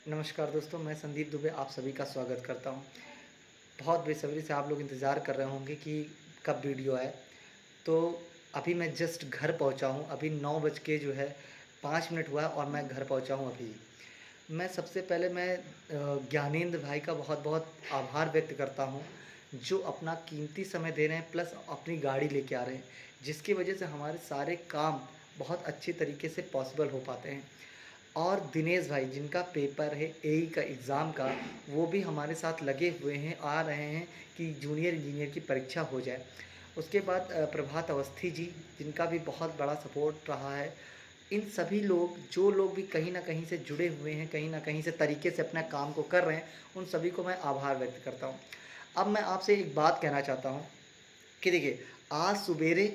नमस्कार दोस्तों, मैं संदीप दुबे आप सभी का स्वागत करता हूं। बहुत बेसब्री से आप लोग इंतज़ार कर रहे होंगे कि कब वीडियो आए। तो अभी मैं जस्ट घर पहुंचा हूं। अभी 9 बज के जो है 5 मिनट हुआ है और मैं घर पहुंचा हूं अभी। मैं सबसे पहले ज्ञानेंद्र भाई का बहुत बहुत आभार व्यक्त करता हूं, जो अपना कीमती समय दे रहे हैं प्लस अपनी गाड़ी लेके आ रहे हैं, जिसकी वजह से हमारे सारे काम बहुत अच्छे तरीके से पॉसिबल हो पाते हैं। और दिनेश भाई जिनका पेपर है एई का एग्ज़ाम का, वो भी हमारे साथ लगे हुए हैं, आ रहे हैं कि जूनियर इंजीनियर की परीक्षा हो जाए। उसके बाद प्रभात अवस्थी जी, जिनका भी बहुत बड़ा सपोर्ट रहा है। इन सभी लोग, जो लोग भी कहीं ना कहीं से जुड़े हुए हैं, कहीं ना कहीं से तरीके से अपना काम को कर रहे हैं, उन सभी को मैं आभार व्यक्त करता हूँ। अब मैं आपसे एक बात कहना चाहता हूँ कि देखिए, आज सुबेरे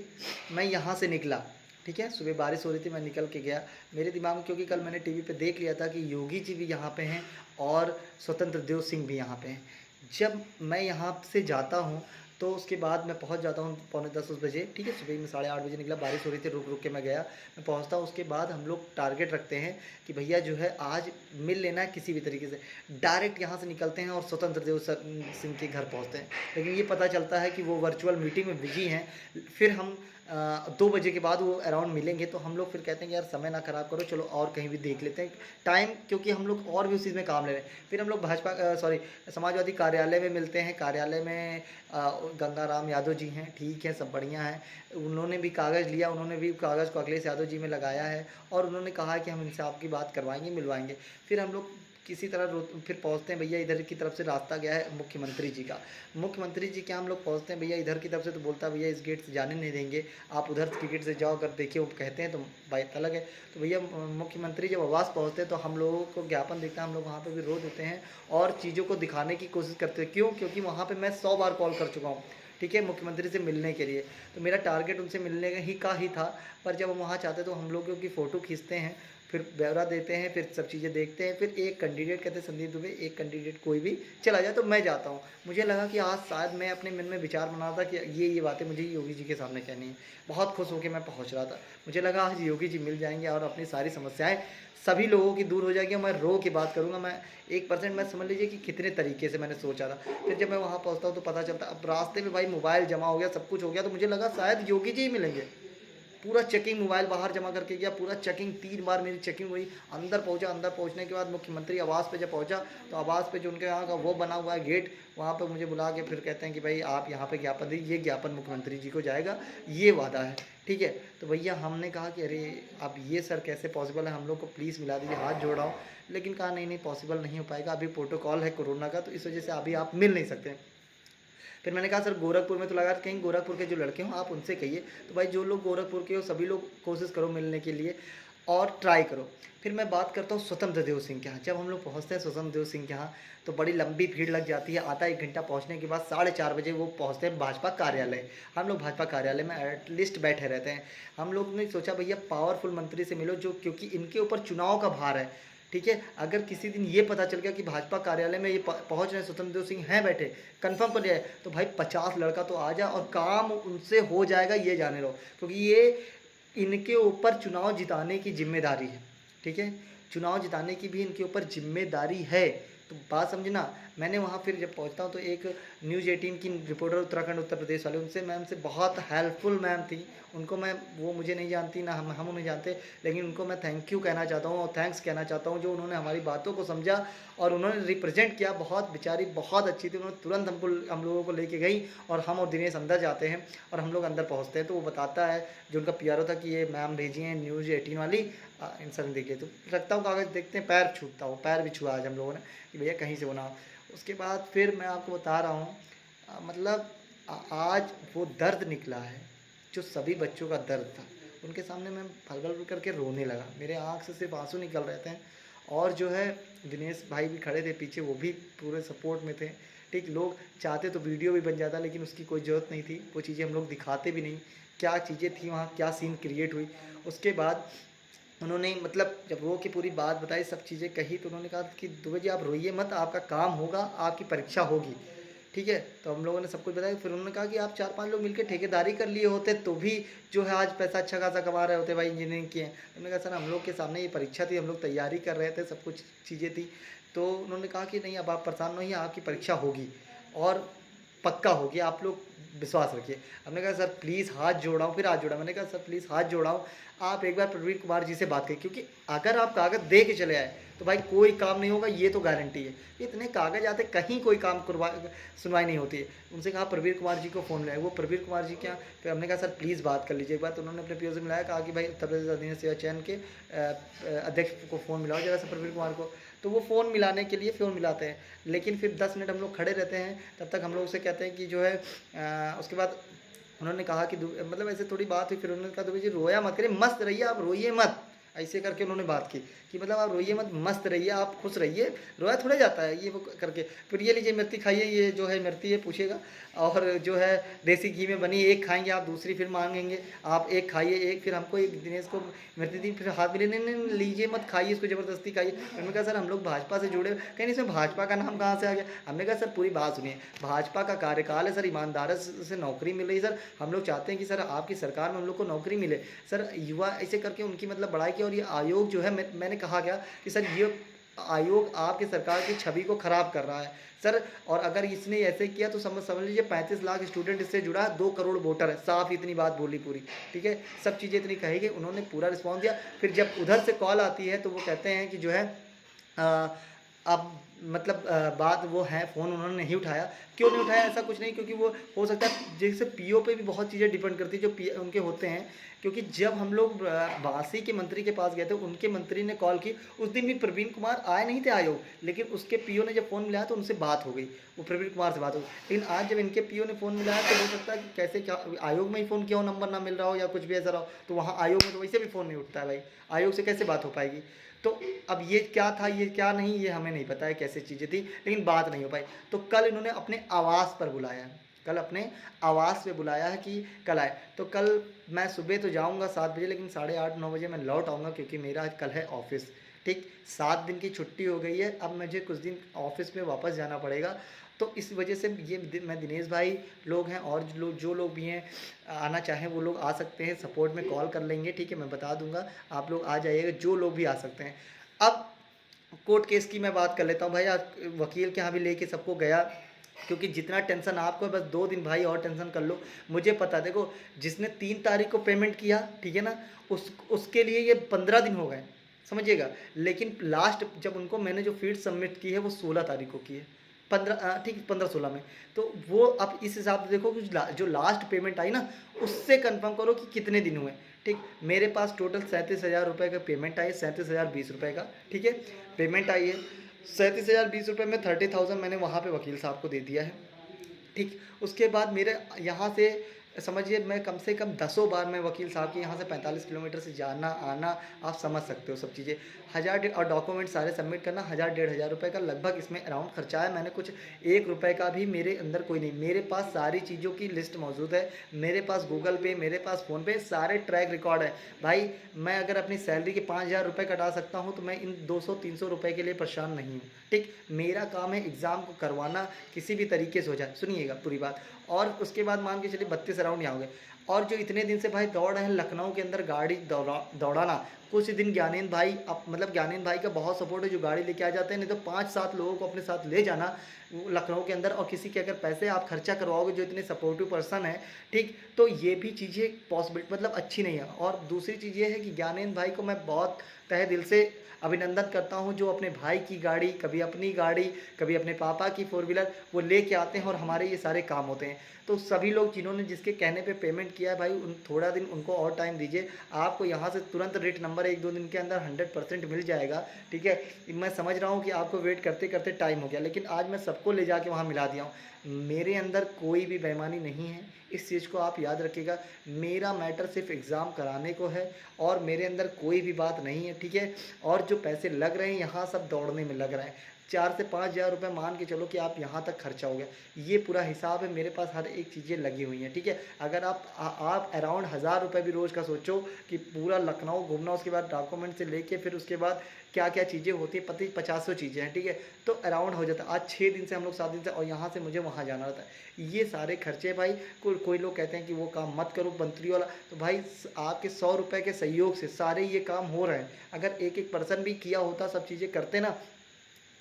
मैं यहाँ से निकला, ठीक है, सुबह बारिश हो रही थी, मैं निकल के गया। मेरे दिमाग में, क्योंकि कल मैंने टीवी पे देख लिया था कि योगी जी भी यहाँ पे हैं और स्वतंत्र देव सिंह भी यहाँ पे हैं। जब मैं यहाँ से जाता हूँ तो उसके बाद मैं पहुँच जाता हूँ पौने 10 बजे, ठीक है। सुबह में 8:30 बजे निकला, बारिश हो रही थी, रुक रुक के मैं गया, मैं पहुँचता हूँ। उसके बाद हम लोग टारगेट रखते हैं कि भैया जो है आज मिल लेना है किसी भी तरीके से। डायरेक्ट यहाँ से निकलते हैं और स्वतंत्र देव सिंह के घर पहुँचते हैं, लेकिन ये पता चलता है कि वो वर्चुअल मीटिंग में बिजी हैं। फिर हम 2 बजे के बाद वो अराउंड मिलेंगे, तो हम लोग फिर कहते हैं कि यार समय ना ख़राब करो, चलो और कहीं भी देख लेते हैं टाइम, क्योंकि हम लोग और भी उस चीज़ में काम ले रहे हैं। फिर हम लोग समाजवादी कार्यालय में मिलते हैं। कार्यालय में गंगाराम यादव जी हैं, ठीक है, सब बढ़िया है। उन्होंने भी कागज़ लिया, उन्होंने भी कागज़ को अखिलेश यादव जी में लगाया है और उन्होंने कहा है कि हम इनसे आपकी बात करवाएंगे, मिलवाएंगे। फिर हम लोग किसी तरह फिर पहुंचते हैं। भैया इधर की तरफ से रास्ता गया है मुख्यमंत्री जी का। मुख्यमंत्री जी क्या, हम लोग पहुंचते हैं भैया इधर की तरफ से, तो बोलता है भैया इस गेट से जाने नहीं देंगे, आप उधर की गेट से जाओ। अगर देखिए वो कहते हैं तो बात अलग है। तो भैया मुख्यमंत्री जब आवास पहुँचते हैं तो हम लोगों को ज्ञापन दिखता है, हम लोग वहाँ पर भी रो देते हैं और चीज़ों को दिखाने की कोशिश करते हैं। क्यों? क्योंकि वहाँ पर मैं 100 बार कॉल कर चुका हूँ, ठीक है, मुख्यमंत्री से मिलने के लिए। तो मेरा टारगेट उनसे मिलने ही था। पर जब हम वहाँ चाहते तो हम लोगों की फ़ोटो खींचते हैं, फिर ब्यौरा देते हैं, फिर सब चीज़ें देखते हैं। फिर एक कैंडिडेट कहते हैं संदीप दुबे, एक कैंडिडेट कोई भी चला जाए, तो मैं जाता हूँ। मुझे लगा कि आज शायद मैं अपने मन में विचार बना था कि ये बातें मुझे योगी जी के सामने कहनी है। बहुत खुश होकर मैं पहुँच रहा था। मुझे लगा आज योगी जी मिल जाएंगे और अपनी सारी समस्याएं सभी लोगों की दूर हो जाएगी और मैं रो के बात करूँगा। मैं 1% मैं समझ लीजिए कि कितने तरीके से मैंने सोचा था। फिर जब मैं वहाँ पहुँचता हूँ तो पता चलता, अब रास्ते में भाई मोबाइल जमा हो गया, सब कुछ हो गया, तो मुझे लगा शायद योगी जी ही मिलेंगे। पूरा चेकिंग, मोबाइल बाहर जमा करके गया, पूरा चेकिंग, 3 बार मेरी चेकिंग हुई। अंदर पहुंचा, अंदर पहुंचने के बाद मुख्यमंत्री आवास पे जब पहुंचा, तो आवास पे जो उनके यहाँ का वो बना हुआ है गेट, वहाँ पे मुझे बुला के फिर कहते हैं कि भाई आप यहाँ पे ज्ञापन दीजिए, ये ज्ञापन मुख्यमंत्री जी को जाएगा, ये वादा है, ठीक है। तो भैया हमने कहा कि अरे अब ये सर कैसे पॉसिबल है, हम लोग को प्लीज़ मिला दीजिए, हाथ जोड़ रहा हूँ। लेकिन कहा नहीं नहीं, पॉसिबल नहीं हो पाएगा, अभी प्रोटोकॉल है कोरोना का, तो इस वजह से अभी आप मिल नहीं सकते। फिर मैंने कहा सर गोरखपुर में तो लगा, कहीं गोरखपुर के जो लड़के हों आप उनसे कहिए। तो भाई जो लोग गोरखपुर के हो सभी लोग कोशिश करो मिलने के लिए और ट्राई करो। फिर मैं बात करता हूँ स्वतंत्र देव सिंह के यहाँ। जब हम लोग पहुँचते हैं स्वतंत्र देव सिंह के यहाँ, तो बड़ी लंबी भीड़ लग जाती है। आधा 1 घंटा पहुँचने के बाद 4:30 बजे वो पहुँचते हैं भाजपा कार्यालय। हम लोग भाजपा कार्यालय में एटलीस्ट बैठे रहते हैं। हम लोग ने सोचा भैया पावरफुल मंत्री से मिलो, जो क्योंकि इनके ऊपर चुनाव का भार है, ठीक है। अगर किसी दिन ये पता चल गया कि भाजपा कार्यालय में ये पहुंच रहे हैं, स्वतंत्र देव सिंह हैं बैठे, कंफर्म कर लिया है, तो भाई 50 लड़का तो आ जा और काम उनसे हो जाएगा, ये जाने लो। क्योंकि ये इनके ऊपर चुनाव जिताने की जिम्मेदारी है, ठीक है, चुनाव जिताने की भी इनके ऊपर जिम्मेदारी है। तो बात समझना। मैंने वहाँ फिर जब पहुँचता हूँ तो एक न्यूज़ 18 की रिपोर्टर उत्तराखंड उत्तर प्रदेश वाले, उनसे मैम से बहुत हेल्पफुल मैम थी। उनको मैं, वो मुझे नहीं जानती ना हम उन्हें जानते, लेकिन उनको मैं थैंक यू कहना चाहता हूँ और थैंक्स कहना चाहता हूँ, जो उन्होंने हमारी बातों को समझा और उन्होंने रिप्रेजेंट किया। बहुत बेचारी बहुत अच्छी थी, उन्होंने तुरंत हम लोगों को लेके गई और हम और दिनेश अंदर जाते हैं और हम लोग अंदर पहुँचते हैं। तो वो बताता है, जो उनका पीआरओ था, कि ये मैम भेजी हैं न्यूज़ 18 वाली, इंसान देखिए। तो रखता हूँ कागज़, देखते हैं, पैर छूटता हूँ, पैर भी छुआ आज हम लोगों ने कि भैया कहीं से होना हो। उसके बाद फिर मैं आपको बता रहा हूँ, मतलब आज वो दर्द निकला है जो सभी बच्चों का दर्द था। उनके सामने मैं फल करके रोने लगा, मेरे आँख से सिर्फ आंसू निकल रहे थे। और जो है दिनेश भाई भी खड़े थे पीछे, वो भी पूरे सपोर्ट में थे, ठीक। लोग चाहते तो वीडियो भी बन जाता, लेकिन उसकी कोई ज़रूरत नहीं थी, वो चीज़ें हम लोग दिखाते भी नहीं, क्या चीज़ें थी वहाँ, क्या सीन क्रिएट हुई। उसके बाद उन्होंने, मतलब जब रो की पूरी बात बताई, सब चीज़ें कही, तो उन्होंने कहा कि दुबे जी आप रोइए मत, आपका काम होगा, आपकी परीक्षा होगी, ठीक है। तो हम लोगों ने सब कुछ बताया, फिर उन्होंने कहा कि आप 4-5 लोग मिलकर ठेकेदारी कर लिए होते तो भी जो है आज पैसा अच्छा खासा कमा रहे होते भाई, इंजीनियरिंग किए हैं। तो हमने कहा सर हम लोग के सामने ये परीक्षा थी, हम लोग तैयारी कर रहे थे, सब कुछ चीज़ें थी। तो उन्होंने कहा कि नहीं अब आप परेशान न होइए, आपकी परीक्षा होगी और पक्का होगी, आप लोग विश्वास रखिए। हमने कहा सर प्लीज़ हाथ जोड़ा हूँ, फिर हाथ जोड़ा, मैंने कहा सर प्लीज़ हाथ जोड़ा हूँ, आप एक बार प्रवीण कुमार जी से बात करें, क्योंकि अगर आप कागज़ दे के चले आए तो भाई कोई काम नहीं होगा, ये तो गारंटी है। इतने कागज़ आते कहीं कोई काम सुनवाई नहीं होती है। उनसे कहा प्रवीण कुमार जी को फ़ोन मिलाया, वो प्रवीण कुमार जी क्या, फिर हमने कहा सर प्लीज़ बात कर लीजिए एक बार। तो उन्होंने अपने पीओ से मिलाया, कहा कि भाई उत्तर प्रदेश अधिनियम सेवा चयन के अध्यक्ष को फ़ोन मिलाओ जरा सा प्रवीण कुमार को। तो वो फ़ोन मिलाने के लिए फ़ोन मिलाते हैं, लेकिन फिर 10 मिनट हम लोग खड़े रहते हैं, तब तक हम लोग उसे कहते हैं कि जो है उसके बाद उन्होंने कहा कि मतलब ऐसे थोड़ी बात हुई, फिर उन्होंने कहा दुबे जी रोया मत करिए, मस्त रहिए, आप रोइए मत, ऐसे करके उन्होंने बात की कि मतलब आप रोइए मत, मस्त रहिए, आप खुश रहिए, रोया थोड़ा जाता है ये वो करके। फिर ये लीजिए मिर्ची खाइए, ये जो है मिर्ची है पूछेगा, और जो है देसी घी में बनी, एक खाएंगे आप, दूसरी फिर मांगेंगे आप, एक खाइए, एक फिर हमको एक दिनेश को मिर्ची दी, फिर हाथ मिले, नहीं नहीं लीजिए मत खाइए इसको, ज़बरदस्ती खाइए। हमने कहा सर हम लोग भाजपा से जुड़े, कहीं इसमें भाजपा का नाम कहाँ से आ गया। हमने कहा सर पूरी बात सुनिए, भाजपा का कार्यकाल है सर, ईमानदार से नौकरी मिल रही है सर, हम लोग चाहते हैं कि सर आपकी सरकार में हम लोग को नौकरी मिले सर। युवा ऐसे करके उनकी मतलब बड़ाई की, और ये आयोग जो है मैंने कहा गया कि सर ये आयोग आपकी सरकार की छवि को खराब कर रहा है सर, और अगर इसने ऐसे किया तो समझ लीजिए 35 लाख स्टूडेंट इससे जुड़ा है, 2 करोड़ वोटर है, साफ इतनी बात बोली पूरी, ठीक है, सब चीज़ें इतनी कही गई, उन्होंने पूरा रिस्पॉन्स दिया। फिर जब उधर से कॉल आती है तो वो कहते हैं कि जो है अब मतलब बात वो है, फ़ोन उन्होंने नहीं उठाया। क्यों नहीं उठाया, ऐसा कुछ नहीं, क्योंकि वो हो सकता है जैसे पीओ पे भी बहुत चीज़ें डिपेंड करती है जो पी उनके होते हैं। क्योंकि जब हम लोग वासी के मंत्री के पास गए थे, उनके मंत्री ने कॉल की, उस दिन भी प्रवीण कुमार आए नहीं थे आयोग, लेकिन उसके पीओ ने जब फ़ोन मिलाया तो उनसे बात हो गई, वो प्रवीण कुमार से बात हो गई। लेकिन आज जब इनके पीओ ने फ़ोन मिलाया तो हो सकता है कि कैसे क्या आयोग में ही फ़ोन किया हो, नंबर ना मिल रहा हो या कुछ भी ऐसा रहा हो, तो वहाँ आयोग में तो वैसे भी फ़ोन नहीं उठता है भाई, आयोग से कैसे बात हो पाएगी। तो अब ये क्या था, ये क्या नहीं, ये हमें नहीं पता है कैसे चीज़ें थी, लेकिन बात नहीं हो पाई। तो कल इन्होंने अपने आवास पर बुलाया है, कल अपने आवास पे बुलाया है कि कल आए। तो कल मैं सुबह तो जाऊंगा 7 बजे, लेकिन 8:30-9 बजे मैं लौट आऊँगा, क्योंकि मेरा कल है ऑफिस, ठीक 7 दिन की छुट्टी हो गई है, अब मुझे कुछ दिन ऑफिस में वापस जाना पड़ेगा। तो इस वजह से ये मैं दिनेश भाई लोग हैं, और जो लोग भी हैं आना चाहें वो लोग आ सकते हैं, सपोर्ट में कॉल कर लेंगे, ठीक है, मैं बता दूंगा, आप लोग आ जाइएगा, जो लोग भी आ सकते हैं। अब कोर्ट केस की मैं बात कर लेता हूँ भाई, आज वकील के यहाँ भी लेके सबको गया, क्योंकि जितना टेंशन आपको है बस 2 दिन भाई और टेंशन कर लो। मुझे पता, देखो जिसने 3 तारीख को पेमेंट किया, ठीक है ना, उसके लिए ये 15 दिन हो गए, समझिएगा। लेकिन लास्ट जब उनको मैंने जो फीड सबमिट की है वो 16 तारीख को की है, 15 ठीक 15-16 में। तो वो अब इस हिसाब से देखो कि जो लास्ट पेमेंट आई ना, उससे कंफर्म करो कि कितने दिन हुए, ठीक। मेरे पास टोटल 37,000 रुपये का पेमेंट आई है, 37,020 रुपये का, ठीक है, पेमेंट आई है। 37,020 रुपये में 30,000 मैंने वहाँ पे वकील साहब को दे दिया है, ठीक। उसके बाद मेरे यहाँ से समझिए मैं कम से कम 10 बार मैं वकील साहब के यहाँ से 45 किलोमीटर से जाना आना, आप समझ सकते हो सब चीज़ें, 1000 और डॉक्यूमेंट सारे सबमिट करना, 1000-1500 रुपये का लगभग इसमें अराउंड खर्चा है। मैंने कुछ 1 रुपये का भी मेरे अंदर कोई नहीं, मेरे पास सारी चीज़ों की लिस्ट मौजूद है, मेरे पास गूगल पे, मेरे पास फ़ोनपे, सारे ट्रैक रिकॉर्ड है भाई। मैं अगर अपनी सैलरी के 5,000 रुपये कटा सकता हूँ तो मैं इन 200-300 रुपये के लिए परेशान नहीं हूँ, ठीक। मेरा काम है एग्ज़ाम को करवाना किसी भी तरीके से हो जाए, सुनिएगा पूरी बात। और उसके बाद मान के चलिए 32 अराउंड यहाँ हो गए, और जो इतने दिन से भाई दौड़ रहे हैं लखनऊ के अंदर गाड़ी दौड़ाना, कुछ दिन ज्ञानेंद्र भाई मतलब ज्ञानेंद्र भाई का बहुत सपोर्ट है, जो गाड़ी लेके आ जाते हैं, नहीं तो 5-7 लोगों को अपने साथ ले जाना लखनऊ के अंदर, और किसी के अगर पैसे आप खर्चा करवाओगे जो इतने सपोर्टिव पर्सन है, ठीक, तो ये भी चीज़ें पॉसिबिलिटी मतलब अच्छी नहीं है। और दूसरी चीज़ ये है कि ज्ञानेंद्र भाई को मैं बहुत तहे दिल से अभिनंदन करता हूँ, जो अपने भाई की गाड़ी, कभी अपनी गाड़ी, कभी अपने पापा की 4 व्हीलर वो लेके आते हैं और हमारे ये सारे काम होते हैं। तो सभी लोग जिन्होंने जिसके कहने पे पेमेंट किया है भाई, उन थोड़ा दिन उनको और टाइम दीजिए, आपको यहाँ से तुरंत रेट नंबर 1-2 दिन के अंदर 100% मिल जाएगा, ठीक है। मैं समझ रहा हूँ कि आपको वेट करते करते टाइम हो गया, लेकिन आज मैं सबको ले जाके वहाँ मिला दिया हूँ। मेरे अंदर कोई भी बेईमानी नहीं है, इस चीज़ को आप याद रखिएगा। मेरा मैटर सिर्फ एग्ज़ाम कराने को है, और मेरे अंदर कोई भी बात नहीं है, ठीक है। और जो पैसे लग रहे हैं यहाँ सब दौड़ने में लग रहा है, 4 से 5,000 रुपये मान के चलो कि आप यहाँ तक खर्चा हो गया, ये पूरा हिसाब है, मेरे पास हर एक चीज़ें लगी हुई हैं, ठीक है। अगर आप अराउंड 1,000 रुपये भी रोज़ का सोचो कि पूरा लखनऊ घूमना, उसके बाद डॉक्यूमेंट से लेके फिर उसके बाद क्या क्या चीज़ें होती हैं, पता ही 50 चीज़ें हैं, ठीक है। तो अराउंड हो जाता है, आज 6 दिन से हम लोग 7 दिन से, और यहाँ से मुझे वहाँ जाना रहता है। ये सारे खर्चे भाई, कोई लोग कहते हैं कि वो काम मत करो मंथली वाला, तो भाई आपके 100 रुपये के सहयोग से सारे ये काम हो रहे हैं। अगर एक एक पर्सन भी किया होता, सब चीज़ें करते ना,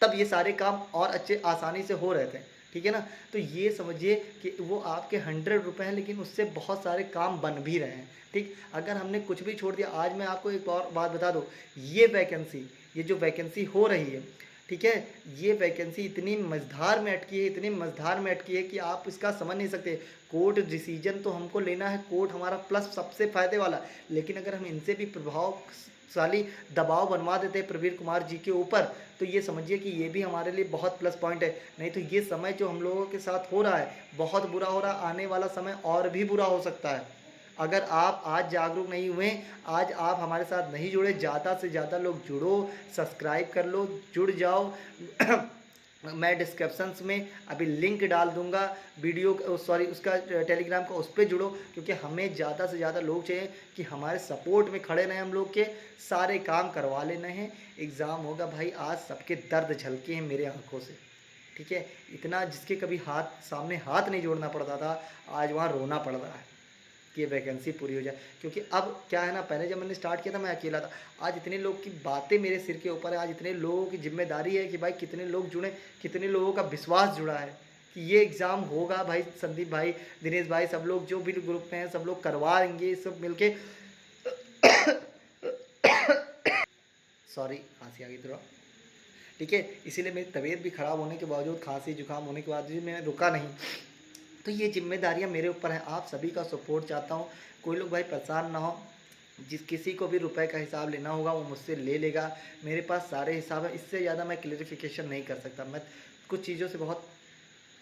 तब ये सारे काम और अच्छे आसानी से हो रहे थे, ठीक है ना। तो ये समझिए कि वो आपके 100 रुपये हैं, लेकिन उससे बहुत सारे काम बन भी रहे हैं, ठीक। अगर हमने कुछ भी छोड़ दिया, आज मैं आपको एक और बात बता दूं, ये जो वैकेंसी हो रही है, ठीक है, ये वैकेंसी इतनी मझधार में अटकी है, इतनी मझधार में अटकी है कि आप इसका समझ नहीं सकते। कोर्ट डिसीजन तो हमको लेना है, कोर्ट हमारा प्लस सबसे फायदे वाला, लेकिन अगर हम इनसे भी प्रभावशाली दबाव बनवा देते हैं प्रवीण कुमार जी के ऊपर, तो ये समझिए कि ये भी हमारे लिए बहुत प्लस पॉइंट है। नहीं तो ये समय जो हम लोगों के साथ हो रहा है बहुत बुरा हो रहा है, आने वाला समय और भी बुरा हो सकता है। अगर आप आज जागरूक नहीं हुए, आज आप हमारे साथ नहीं जुड़े, ज़्यादा से ज़्यादा लोग जुड़ो, सब्सक्राइब कर लो, जुड़ जाओ। मैं डिस्क्रिप्शंस में अभी लिंक डाल दूंगा वीडियो, सॉरी उसका टेलीग्राम का, उस पर जुड़ो, क्योंकि हमें ज़्यादा से ज़्यादा लोग चाहिए कि हमारे सपोर्ट में खड़े रहें, हम लोग के सारे काम करवा लेने हैं। एग्ज़ाम होगा भाई, आज सबके दर्द झलके हैं मेरे आंखों से, ठीक है। इतना जिसके कभी सामने हाथ नहीं जोड़ना पड़ता था, आज वहाँ रोना पड़ रहा है कि ये वैकेंसी पूरी हो जाए। क्योंकि अब क्या है ना, पहले जब मैंने स्टार्ट किया था मैं अकेला था, आज इतने लोग की बातें मेरे सिर के ऊपर है, आज इतने लोगों की जिम्मेदारी है कि भाई कितने लोग जुड़े, कितने लोगों का विश्वास जुड़ा है कि ये एग्ज़ाम होगा। भाई संदीप भाई, दिनेश भाई, सब लोग जो भी ग्रुप में हैं, सब लोग करवाएंगे सब मिलके। सॉरी, खांसी आ गई थोड़ा, ठीक है। इसीलिए मेरी तबीयत भी ख़राब होने के बावजूद, खांसी जुकाम होने के बाद भी मैंने रुका नहीं। तो ये जिम्मेदारियां मेरे ऊपर हैं, आप सभी का सपोर्ट चाहता हूँ। कोई लोग भाई परेशान ना हो, किसी को भी रुपए का हिसाब लेना होगा वो मुझसे ले लेगा, मेरे पास सारे हिसाब है। इससे ज़्यादा मैं क्लेरिफिकेशन नहीं कर सकता, मैं कुछ चीज़ों से बहुत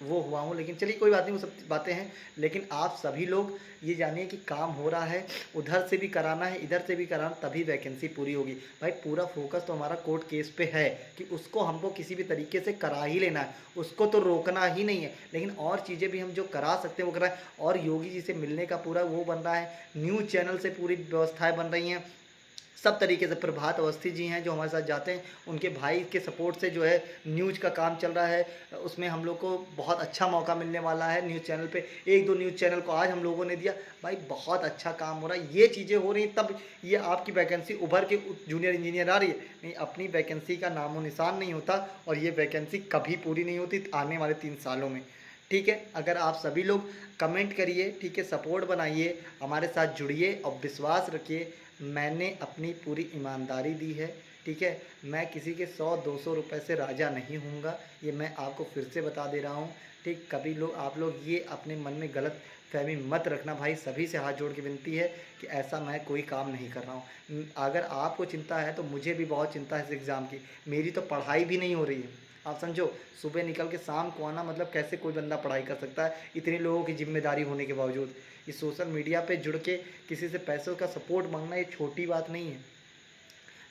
वो हुआ हूँ, लेकिन चलिए कोई बात नहीं, वो सब बातें हैं। लेकिन आप सभी लोग ये जानिए कि काम हो रहा है, उधर से भी कराना है, इधर से भी कराना, तभी वैकेंसी पूरी होगी। भाई पूरा फोकस तो हमारा कोर्ट केस पे है कि उसको हमको किसी भी तरीके से करा ही लेना है, उसको तो रोकना ही नहीं है। लेकिन और चीज़ें भी हम जो करा सकते हैं वो कराएं। और योगी जी से मिलने का पूरा वो बन रहा है, न्यूज़ चैनल से पूरी व्यवस्थाएँ बन रही हैं, सब तरीके से। प्रभात अवस्थी जी हैं जो हमारे साथ जाते हैं, उनके भाई के सपोर्ट से जो है न्यूज़ का काम चल रहा है, उसमें हम लोग को बहुत अच्छा मौका मिलने वाला है। न्यूज़ चैनल पे 1-2 न्यूज़ चैनल को आज हम लोगों ने दिया, भाई बहुत अच्छा काम हो रहा है। ये चीज़ें हो रही तब ये आपकी वैकेंसी उभर के जूनियर इंजीनियर आ रही है। नहीं, अपनी वैकेंसी का नामो निशान नहीं होता, और ये वैकेंसी कभी पूरी नहीं होती आने वाले 3 सालों में, ठीक है। अगर आप सभी लोग कमेंट करिए, ठीक है, सपोर्ट बनाइए, हमारे साथ जुड़िए और विश्वास रखिए। मैंने अपनी पूरी ईमानदारी दी है, ठीक है। मैं किसी के 100-200 रुपए से राजा नहीं हूँगा, ये मैं आपको फिर से बता दे रहा हूँ, ठीक। कभी आप लोग ये अपने मन में गलत फहमी मत रखना। भाई सभी से हाथ जोड़ के विनती है कि ऐसा मैं कोई काम नहीं कर रहा हूँ। अगर आपको चिंता है तो मुझे भी बहुत चिंता है इस एग्ज़ाम की। मेरी तो पढ़ाई भी नहीं हो रही है, आप समझो, सुबह निकल के शाम को आना, मतलब कैसे कोई बंदा पढ़ाई कर सकता है इतने लोगों की जिम्मेदारी होने के बावजूद। ये सोशल मीडिया पे जुड़ के किसी से पैसों का सपोर्ट मांगना ये छोटी बात नहीं है,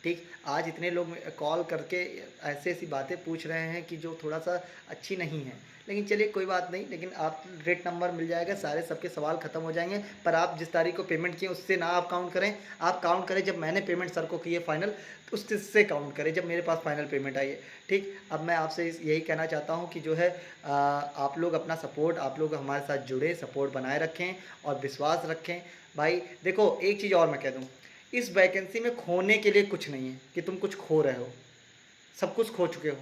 ठीक। आज इतने लोग कॉल करके ऐसी ऐसी बातें पूछ रहे हैं कि जो थोड़ा सा अच्छी नहीं है, लेकिन चलिए कोई बात नहीं। लेकिन आप रेट नंबर मिल जाएगा, सारे सबके सवाल ख़त्म हो जाएंगे। पर आप जिस तारीख को पेमेंट किए उससे ना आप काउंट करें, आप काउंट करें जब मैंने पेमेंट सर को की है फाइनल, उससे काउंट करें जब मेरे पास फाइनल पेमेंट आई है, ठीक। अब मैं आपसे यही कहना चाहता हूँ कि जो है आप लोग अपना सपोर्ट, आप लोग हमारे साथ जुड़े, सपोर्ट बनाए रखें और विश्वास रखें। भाई देखो, एक चीज़ और मैं कह दूँ, इस वैकेंसी में खोने के लिए कुछ नहीं है कि तुम कुछ खो रहे हो, सब कुछ खो चुके हो,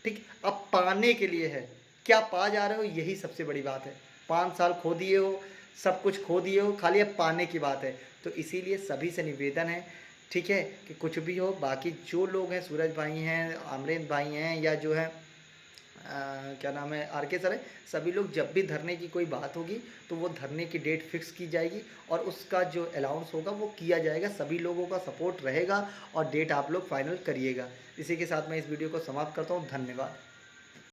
ठीक। अब पाने के लिए है, क्या पा जा रहे हो, यही सबसे बड़ी बात है। 5 साल खो दिए हो, सब कुछ खो दिए हो, खाली अब पाने की बात है। तो इसीलिए सभी से निवेदन है, ठीक है, कि कुछ भी हो, बाकी जो लोग हैं, सूरज भाई हैं, अमरेंद्र भाई हैं, या जो है क्या नाम है, आरके सर है, सभी लोग जब भी धरने की कोई बात होगी तो वो धरने की डेट फिक्स की जाएगी और उसका जो अलाउंस होगा वो किया जाएगा। सभी लोगों का सपोर्ट रहेगा और डेट आप लोग फाइनल करिएगा। इसी के साथ मैं इस वीडियो को समाप्त करता हूँ। धन्यवाद।